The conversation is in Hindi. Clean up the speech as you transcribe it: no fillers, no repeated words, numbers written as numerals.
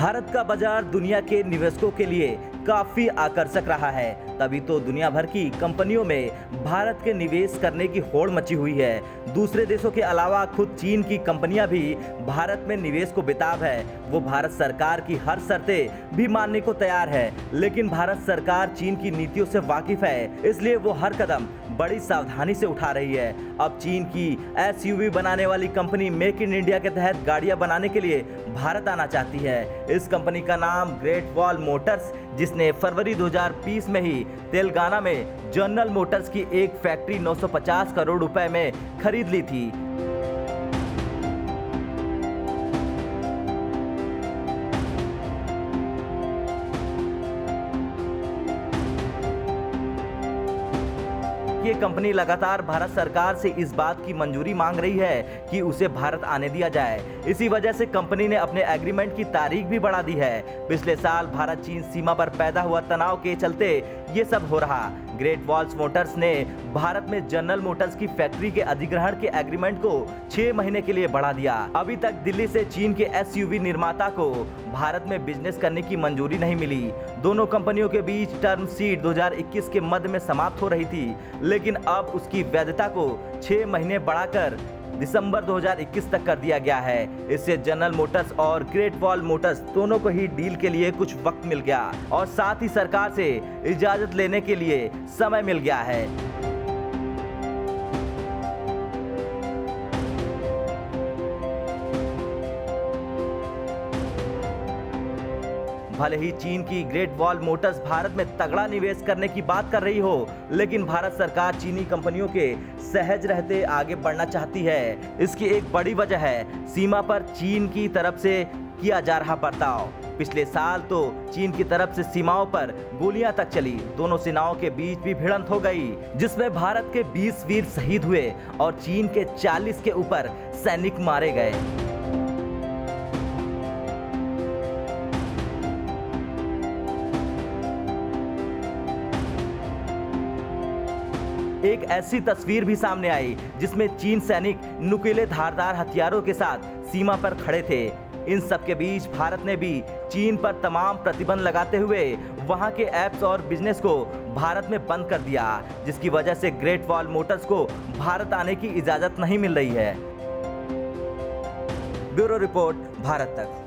भारत का बाजार दुनिया के निवेशकों के लिए काफी आकर्षक रहा है, तभी तो दुनिया भर की कंपनियों में भारत के निवेश करने की होड़ मची हुई है। दूसरे देशों के अलावा खुद चीन की कंपनियां भी भारत में निवेश को बेताब है। वो भारत सरकार की हर शर्तें भी मानने को तैयार है, लेकिन भारत सरकार चीन की नीतियों से वाकिफ है, इसलिए वो हर कदम बड़ी सावधानी से उठा रही है। अब चीन की एसयूवी बनाने वाली कंपनी मेक इन इंडिया के तहत गाड़ियां बनाने के लिए भारत आना चाहती है। इस कंपनी का नाम ग्रेट वॉल मोटर्स, जिसने फरवरी 2020 में ही तेलंगाना में जनरल मोटर्स की एक फैक्ट्री 950 करोड़ रुपए में खरीद ली थी। ये कंपनी लगातार भारत सरकार से इस बात की मंजूरी मांग रही है कि उसे भारत आने दिया जाए। इसी वजह से कंपनी ने अपने एग्रीमेंट की तारीख भी बढ़ा दी है। पिछले साल भारत चीन सीमा पर पैदा हुआ तनाव के चलते ये सब हो रहा। ग्रेट वॉल्स मोटर्स ने भारत में जनरल मोटर्स की फैक्ट्री के अधिग्रहण के एग्रीमेंट को 6 महीने के लिए बढ़ा दिया। अभी तक दिल्ली से चीन के एसयूवी निर्माता को भारत में बिजनेस करने की मंजूरी नहीं मिली। दोनों कंपनियों के बीच टर्म शीट 2021 के मध्य में समाप्त हो रही थी, लेकिन अब उसकी वैधता को 6 महीने बढ़ाकर दिसंबर 2021 तक कर दिया गया है। इससे जनरल मोटर्स और ग्रेट वॉल मोटर्स दोनों को ही डील के लिए कुछ वक्त मिल गया और साथ ही सरकार से इजाजत लेने के लिए समय मिल गया है। भले ही चीन की ग्रेट वॉल मोटर्स भारत में तगड़ा निवेश करने की बात कर रही हो, लेकिन भारत सरकार चीनी कंपनियों के सहज रहते आगे बढ़ना चाहती है। इसकी एक बड़ी वजह है सीमा पर चीन की तरफ से किया जा रहा बर्ताव। पिछले साल तो चीन की तरफ से सीमाओं पर गोलियां तक चली। दोनों सेनाओं के बीच भी भिड़ंत हो गई, जिसमें भारत के 20 वीर शहीद हुए और चीन के 40 के ऊपर सैनिक मारे गए। एक ऐसी तस्वीर भी सामने आई जिसमें चीन सैनिक नुकीले धारदार हथियारों के साथ सीमा पर खड़े थे। इन सब के बीच भारत ने भी चीन पर तमाम प्रतिबंध लगाते हुए वहां के ऐप्स और बिजनेस को भारत में बंद कर दिया, जिसकी वजह से ग्रेट वॉल मोटर्स को भारत आने की इजाजत नहीं मिल रही है। ब्यूरो रिपोर्ट, भारत तक।